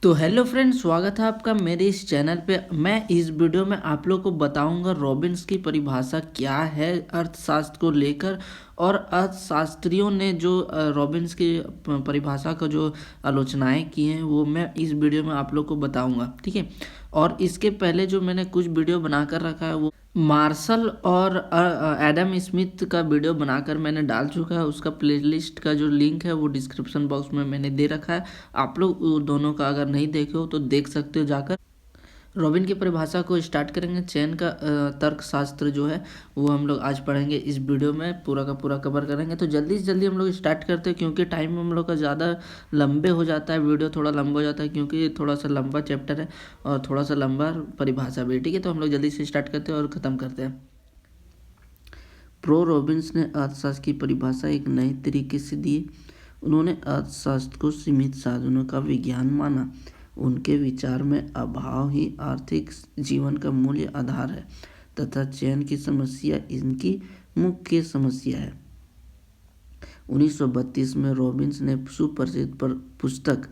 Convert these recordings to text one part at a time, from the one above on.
तो hello friends, स्वागत है आपका मेरे इस चैनल पे। मैं इस वीडियो में आप लोग को बताऊंगा रॉबिन्स की परिभाषा क्या है अर्थशास्त्र को लेकर, और अर्थशास्त्रियों ने जो रॉबिन्स की परिभाषा का जो आलोचनाएं की हैं वो मैं इस वीडियो में आप लोग को बताऊंगा, ठीक है। और इसके पहले जो मैंने कुछ वीडियो बनाकर रखा है वो मार्शल और एडम स्मिथ का वीडियो बनाकर मैंने डाल चुका है। उसका प्लेलिस्ट का जो लिंक है वो डिस्क्रिप्शन बॉक्स में मैंने दे रखा है। आप लोग दोनों का अगर नहीं देखे हो तो देख सकते हो जाकर। रॉबिन की परिभाषा को स्टार्ट करेंगे। चयन का तर्कशास्त्र जो है वो हम लोग आज पढ़ेंगे, इस वीडियो में पूरा का पूरा कवर करेंगे। तो जल्दी से जल्दी हम लोग स्टार्ट करते हैं, क्योंकि टाइम हम लोग का ज़्यादा लंबे हो जाता है, वीडियो थोड़ा लंबा हो जाता है, क्योंकि ये थोड़ा सा लंबा चैप्टर है और थोड़ा सा लंबा परिभाषा भी, ठीक है। तो हम लोग जल्दी से स्टार्ट करते हैं और ख़त्म करते हैं। प्रो रॉबिन्स ने अर्थशास्त्र की परिभाषा एक नए तरीके से दी। उन्होंने अर्थशास्त्र को सीमित साधनों का विज्ञान माना। उनके विचार में अभाव ही आर्थिक जीवन का मूल्य आधार है तथा चयन की समस्या इनकी मुख्य समस्या है। 1932 में रॉबिन्स ने सुप्रसिद्ध पुस्तक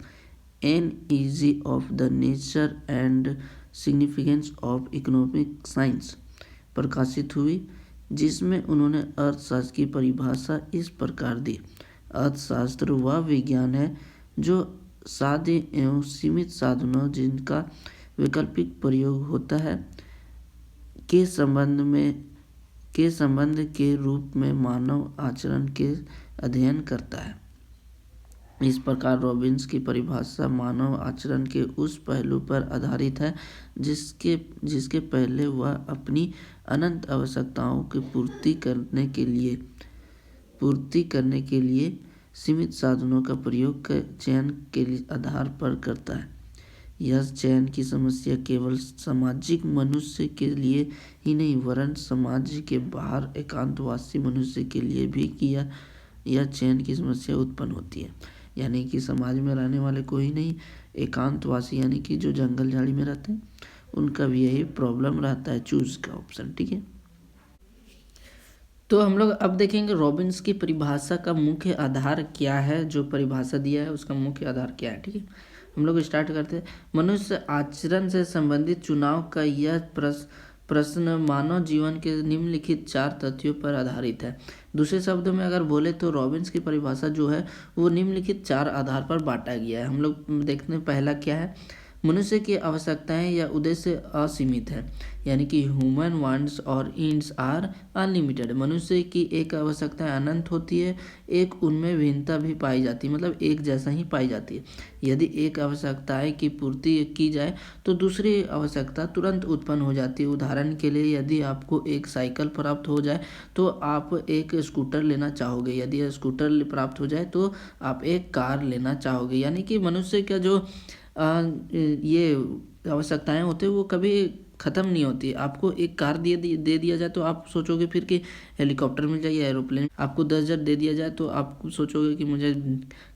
an easy of the nature and significance of economic science प्रकाशित हुई, जिसमें उन्होंने अर्थशास्त्र की परिभाषा इस प्रकार दी। अर्थशास्त्र वह विज्ञान है जो सादे एवं सीमित साधनों जिनका वैकल्पिक प्रयोग होता है के संबंध के रूप में मानव आचरण के अध्ययन करता है। इस प्रकार रॉबिन्स की परिभाषा मानव आचरण के उस पहलू पर आधारित है जिसके पहले वह अपनी अनंत आवश्यकताओं की पूर्ति करने के लिए सीमित साधनों का प्रयोग चयन के आधार पर करता है। यह चयन की समस्या केवल सामाजिक मनुष्य के लिए ही नहीं वरन समाज के बाहर एकांतवासी मनुष्य के लिए भी किया यह चयन की समस्या उत्पन्न होती है। यानी कि समाज में रहने वाले कोई नहीं, एकांतवासी यानी कि जो जंगल झाड़ी में रहते हैं उनका भी यही प्रॉब्लम रहता है। चूज का ऑप्शन, ठीक है। तो हम लोग अब देखेंगे रॉबिन्स की परिभाषा का मुख्य आधार क्या है। जो परिभाषा दिया है उसका मुख्य आधार क्या है, ठीक है। हम लोग स्टार्ट करते हैं। मनुष्य आचरण से संबंधित चुनाव का यह प्रश्न मानव जीवन के निम्नलिखित 4 तथ्यों पर आधारित है। दूसरे शब्दों में अगर बोले तो रॉबिन्स की परिभाषा जो है वो निम्नलिखित 4 आधार पर बांटा गया है। हम लोग देखते हैं पहला क्या है। मनुष्य की आवश्यकताएं या उद्देश्य असीमित है, यानी कि ह्यूमन वांट्स और नीड्स आर अनलिमिटेड। मनुष्य की एक आवश्यकता अनंत होती है, एक उनमें भिन्नता भी पाई जाती है, मतलब एक जैसा ही पाई जाती है। यदि एक आवश्यकताएं की पूर्ति की जाए तो दूसरी आवश्यकता तुरंत उत्पन्न हो जाती है। उदाहरण के लिए यदि आपको एक साइकिल प्राप्त हो जाए तो आप एक स्कूटर लेना चाहोगे, यदि स्कूटर प्राप्त हो जाए तो आप एक कार लेना चाहोगे। यानी कि मनुष्य का जो ये आवश्यकताएं होते हैं वो कभी ख़त्म नहीं होती। आपको एक कार दे दिया जाए तो आप सोचोगे फिर कि हेलीकॉप्टर मिल जाए या एरोप्लेन। आपको 10,000 दे दिया जाए तो आप सोचोगे कि मुझे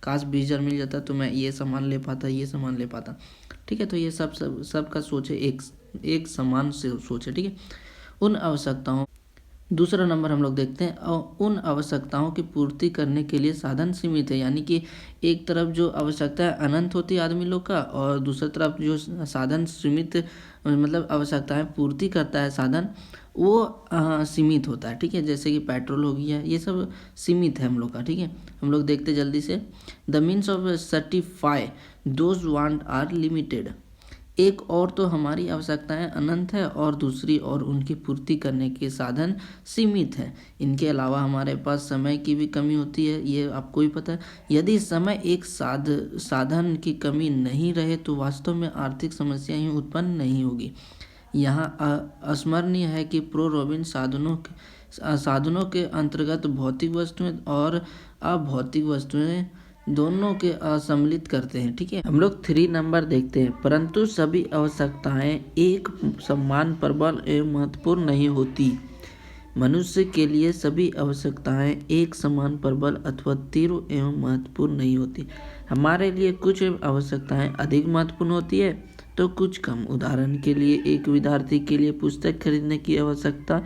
काश 20,000 मिल जाता तो मैं ये सामान ले पाता, ये सामान ले पाता, ठीक है। तो ये सबका सोच है, एक समान से सोच है, ठीक है। उन आवश्यकताओं दूसरा नंबर हम लोग देखते हैं, उन आवश्यकताओं की पूर्ति करने के लिए साधन सीमित है। यानी कि एक तरफ जो आवश्यकता अनंत होती है आदमी लोग का, और दूसरी तरफ जो साधन सीमित, मतलब आवश्यकताएं पूर्ति करता है साधन, वो सीमित होता है, ठीक है। जैसे कि पेट्रोल हो गया, ये सब सीमित है हम लोग का, ठीक है। हम लोग देखते जल्दी से। The means of certify those want are limited. एक और तो हमारी आवश्यकताएं अनंत है और दूसरी और उनकी पूर्ति करने के साधन सीमित है। इनके अलावा हमारे पास समय की भी कमी होती है, ये आपको ही पता है। यदि समय एक साधन की कमी नहीं रहे तो वास्तव में आर्थिक समस्याएं उत्पन्न नहीं होगी। यहाँ स्मरणीय है कि प्रो रॉबिन साधनों के अंतर्गत भौतिक वस्तुएं और अभौतिक वस्तुएं दोनों के सम्मिलित करते हैं, ठीक है। हम लोग 3 नंबर देखते हैं। परंतु सभी आवश्यकताएं एक समान प्रबल एवं महत्वपूर्ण नहीं होती। मनुष्य के लिए सभी आवश्यकताएं एक समान प्रबल अथवा तीव्र एवं महत्वपूर्ण नहीं होती। हमारे लिए कुछ आवश्यकताएं अधिक महत्वपूर्ण होती है तो कुछ कम। उदाहरण के लिए एक विद्यार्थी के लिए पुस्तक खरीदने की आवश्यकता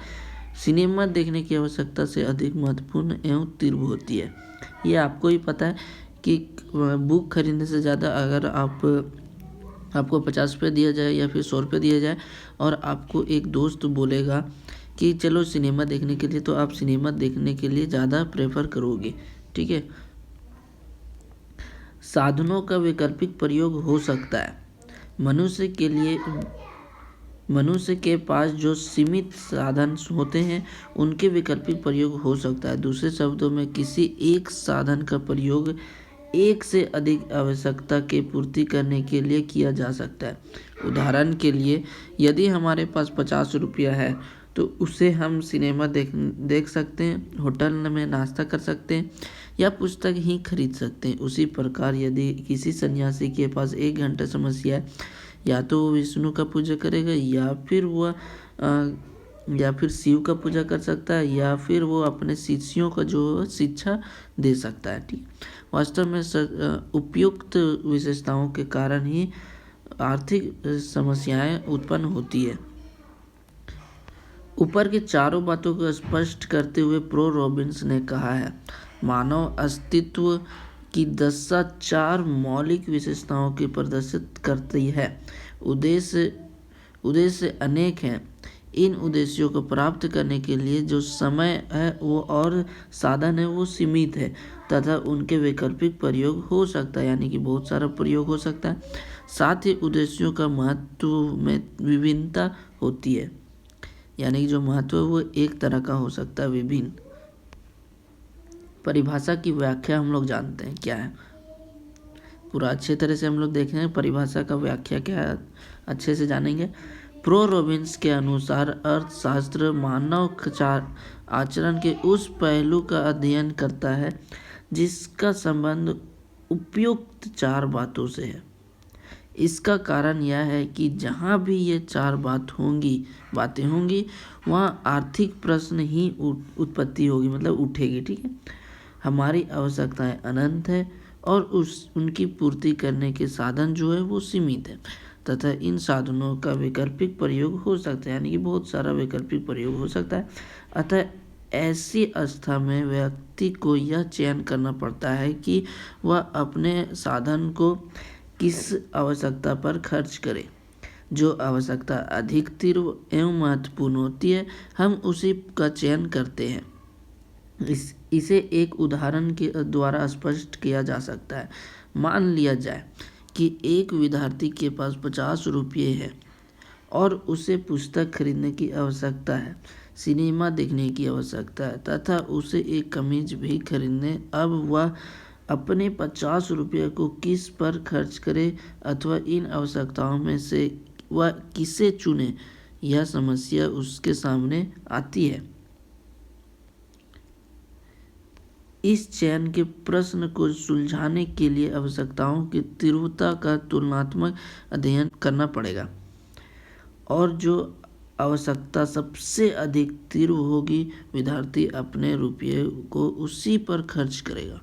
सिनेमा देखने की आवश्यकता से अधिक महत्वपूर्ण एवं तीव्र होती है। ये आपको ही पता है कि बुक खरीदने से ज़्यादा अगर आप आपको 50 रुपये दिया जाए या फिर 100 रुपये दिया जाए और आपको एक दोस्त बोलेगा कि चलो सिनेमा देखने के लिए, तो आप सिनेमा देखने के लिए ज़्यादा प्रेफर करोगे। ठीक है। साधनों का वैकल्पिक प्रयोग हो सकता है। मनुष्य के पास जो सीमित साधन होते हैं उनके वैकल्पिक प्रयोग हो सकता है। दूसरे शब्दों में किसी एक साधन का प्रयोग एक से अधिक आवश्यकता की पूर्ति करने के लिए किया जा सकता है। उदाहरण के लिए, यदि हमारे पास 50 रुपया है तो उसे हम सिनेमा देख सकते हैं, होटल में नाश्ता कर सकते हैं या पुस्तक ही खरीद सकते हैं। उसी प्रकार यदि किसी सन्यासी के पास 1 घंटा समस्या है, या तो वो विष्णु का पूजा करेगा या फिर शिव का पूजा कर सकता है, या फिर वो अपने शिष्यों का जो शिक्षा दे सकता है। ठीक। वास्तव में उपयुक्त विशेषताओं के कारण ही आर्थिक समस्याएं उत्पन्न होती है। ऊपर के चारों बातों को स्पष्ट करते हुए प्रो रॉबिन्स ने कहा है, मानव अस्तित्व की दशा 4 मौलिक विशेषताओं की प्रदर्शित करती है। उद्देश्य अनेक हैं। इन उद्देश्यों को प्राप्त करने के लिए जो समय है वो और साधन है वो सीमित है तथा उनके वैकल्पिक प्रयोग हो सकता है, यानी कि बहुत सारा प्रयोग हो सकता है। साथ ही उद्देश्यों का महत्व में विभिन्नता होती है, यानी कि जो महत्व है वो एक तरह का हो सकता है, विभिन्न। परिभाषा की व्याख्या हम लोग जानते हैं क्या है, पूरा अच्छे तरह से हम लोग देखेंगे परिभाषा का व्याख्या क्या है, अच्छे से जानेंगे। प्रो रॉबिन्स के अनुसार अर्थशास्त्र मानव आचरण के उस पहलू का अध्ययन करता है जिसका संबंध उपयुक्त 4 बातों से है। इसका कारण यह है कि जहाँ भी ये 4 बातें होंगी वहाँ आर्थिक प्रश्न ही उत्पत्ति होगी, मतलब उठेगी। ठीक है। हमारी आवश्यकताएं अनंत है और उनकी पूर्ति करने के साधन जो है वो सीमित है तथा इन साधनों का वैकल्पिक प्रयोग हो सकता है, यानी कि बहुत सारा वैकल्पिक प्रयोग हो सकता है। अतः ऐसी अवस्था में व्यक्ति को यह चयन करना पड़ता है कि वह अपने साधन को किस आवश्यकता पर खर्च करे। जो आवश्यकता अधिक तीव्र एवं महत्वपूर्ण होती है हम उसी का चयन करते हैं। इसे एक उदाहरण के द्वारा स्पष्ट किया जा सकता है। मान लिया जाए कि एक विद्यार्थी के पास 50 रुपये है और उसे पुस्तक खरीदने की आवश्यकता है, सिनेमा देखने की आवश्यकता है तथा उसे एक कमीज भी खरीदने। अब वह अपने 50 रुपये को किस पर खर्च करे अथवा इन आवश्यकताओं में से वह किसे चुने, यह समस्या उसके सामने आती है। इस चयन के प्रश्न को सुलझाने के लिए आवश्यकताओं की तीव्रता का तुलनात्मक अध्ययन करना पड़ेगा और जो आवश्यकता सबसे अधिक तीव्र होगी विद्यार्थी अपने रुपये को उसी पर खर्च करेगा।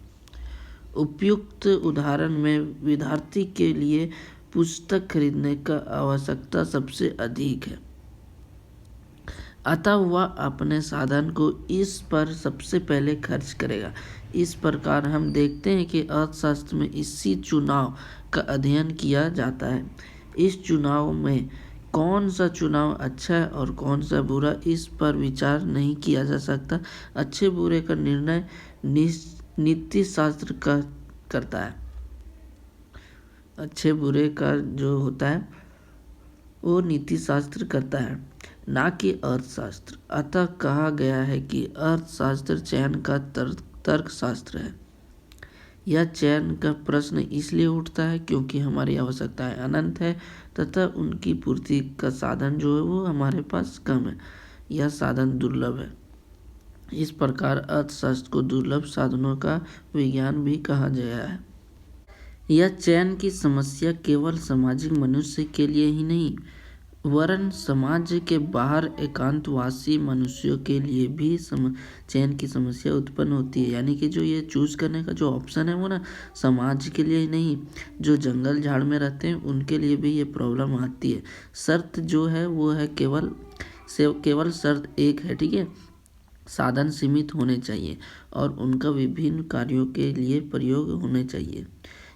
उपयुक्त उदाहरण में विद्यार्थी के लिए पुस्तक खरीदने का आवश्यकता सबसे अधिक है, अतः वह अपने साधन को इस पर सबसे पहले खर्च करेगा। इस प्रकार हम देखते हैं कि अर्थशास्त्र में इसी चुनाव का अध्ययन किया जाता है। इस चुनाव में कौन सा चुनाव अच्छा है और कौन सा बुरा, इस पर विचार नहीं किया जा सकता। अच्छे बुरे का निर्णय नीति शास्त्र करता है। अच्छे बुरे का जो होता है वो नीति शास्त्र करता है, ना कि अर्थशास्त्र। अतः कहा गया है कि अर्थशास्त्र चयन का तर्कशास्त्र है। यह चयन का प्रश्न इसलिए उठता है क्योंकि हमारी आवश्यकताएं अनंत है तथा उनकी पूर्ति का साधन जो है वो हमारे पास कम है, यह साधन दुर्लभ है। इस प्रकार अर्थशास्त्र को दुर्लभ साधनों का विज्ञान भी कहा गया है। यह चयन की समस्या केवल सामाजिक मनुष्य के लिए ही नहीं वरन समाज के बाहर एकांतवासी मनुष्यों के लिए भी चयन की समस्या उत्पन्न होती है। यानी कि जो ये चूज करने का जो ऑप्शन है वो ना समाज के लिए ही नहीं, जो जंगल झाड़ में रहते हैं उनके लिए भी ये प्रॉब्लम आती है। शर्त जो है वो है केवल शर्त एक है, ठीक है, साधन सीमित होने चाहिए और उनका विभिन्न कार्यों के लिए प्रयोग होने चाहिए।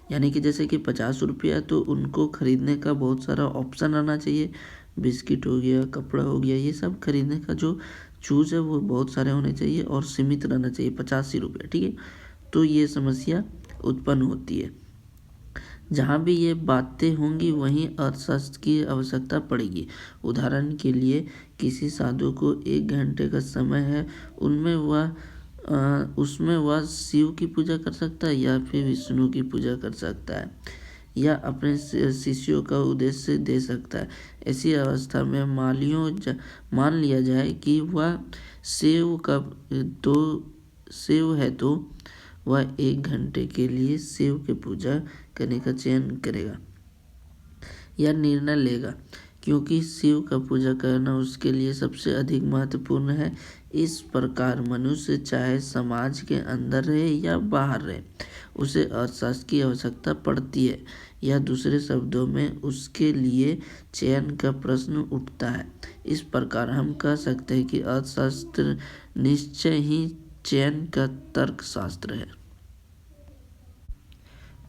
यानी कि जैसे कि 50 रुपया तो उनको खरीदने का बहुत सारा ऑप्शन रहना चाहिए। बिस्किट हो गया, कपड़ा हो गया, ये सब खरीदने का जो चूज़ है वो बहुत सारे होने चाहिए और सीमित रहना चाहिए 85 ही रुपया, ठीक है। तो ये समस्या उत्पन्न होती है। जहाँ भी ये बातें होंगी वहीं अर्थशास्त्र की आवश्यकता पड़ेगी। उदाहरण के लिए किसी साधु को 1 घंटे का समय है, उसमें वह शिव की पूजा कर सकता है या फिर विष्णु की पूजा कर सकता है या अपने शिष्यों का उद्देश्य दे सकता है। ऐसी अवस्था में मान लिया जाए कि वह शिव है तो वह 1 घंटे के लिए शिव की पूजा करने का चयन करेगा या निर्णय लेगा, क्योंकि शिव का पूजा करना उसके लिए सबसे अधिक महत्वपूर्ण है। इस प्रकार मनुष्य चाहे समाज के अंदर रहे या बाहर रहे, उसे अर्थशास्त्र की आवश्यकता पड़ती है, या दूसरे शब्दों में उसके लिए चयन का प्रश्न उठता है। इस प्रकार हम कह सकते हैं कि अर्थशास्त्र निश्चय ही चयन का तर्कशास्त्र है।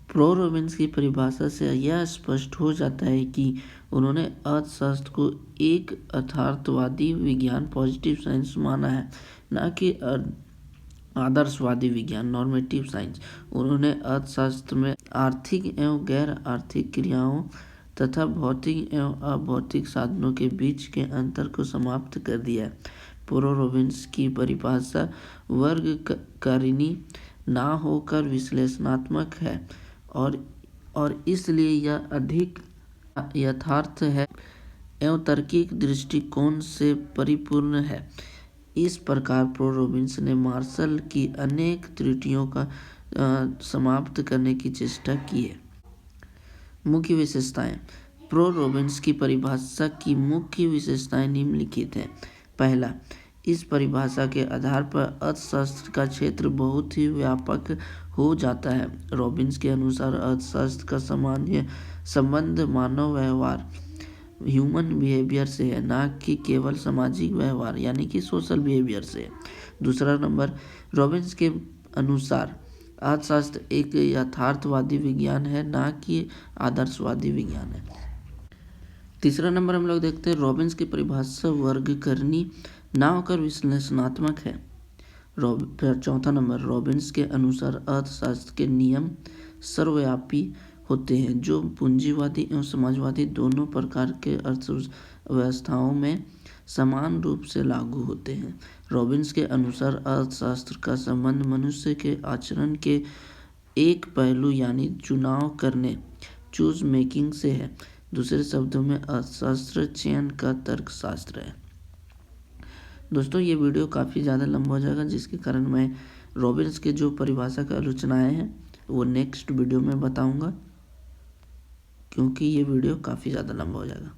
प्रो रॉबिन्स की परिभाषा से यह स्पष्ट हो जाता है कि उन्होंने अर्थशास्त्र को एक यथार्थवादी विज्ञान पॉजिटिव साइंस माना है, न कि आदर्शवादी विज्ञान नॉर्मेटिव साइंस। उन्होंने अर्थशास्त्र में आर्थिक एवं गैर आर्थिक क्रियाओं तथा भौतिक एवं अभौतिक साधनों के बीच के अंतर को समाप्त कर दिया है। प्रो रॉबिन्स की परिभाषा वर्गीकरणीय ना होकर विश्लेषणात्मक है और इसलिए यह अधिक यथार्थ है एवं तार्किक दृष्टिकोण से परिपूर्ण है। इस प्रकार प्रो रॉबिन्स ने मार्शल की अनेक त्रुटियों का समाप्त करने की चेष्टा की है। मुख्य विशेषताएं। प्रो रॉबिन्स की परिभाषा की मुख्य विशेषताएं निम्नलिखित हैं। पहला, इस परिभाषा के आधार पर अर्थशास्त्र का क्षेत्र बहुत ही व्यापक हो जाता है। रॉबिन्स के अनुसार अर्थशास्त्र का सामान्य संबंध मानव व्यवहार ह्यूमन बिहेवियर से है, न कि केवल सामाजिक व्यवहार यानी कि सोशल बिहेवियर से है। दूसरा नंबर, रॉबिन्स के अनुसार अर्थशास्त्र एक यथार्थवादी विज्ञान है, न कि आदर्शवादी विज्ञान है। तीसरा नंबर हम लोग देखते हैं, रॉबिन्स की परिभाषा वर्गीकरणीय ना होकर विश्लेषणात्मक है। चौथा नंबर, रॉबिन्स के अनुसार अर्थशास्त्र के नियम सर्वव्यापी होते हैं, जो पूंजीवादी एवं समाजवादी दोनों प्रकार के अर्थव्यवस्थाओं में समान रूप से लागू होते हैं। रॉबिन्स के अनुसार अर्थशास्त्र का संबंध मनुष्य के आचरण के एक पहलू यानी चुनाव करने चूज मेकिंग से है। दूसरे शब्दों में अर्थशास्त्र चयन का तर्कशास्त्र है। दोस्तों, ये वीडियो काफ़ी ज़्यादा लंबा हो जाएगा, जिसके कारण मैं रॉबिन्स के जो परिभाषा का आलोचनाएँ हैं वो नेक्स्ट वीडियो में बताऊंगा, क्योंकि ये वीडियो काफ़ी ज़्यादा लंबा हो जाएगा।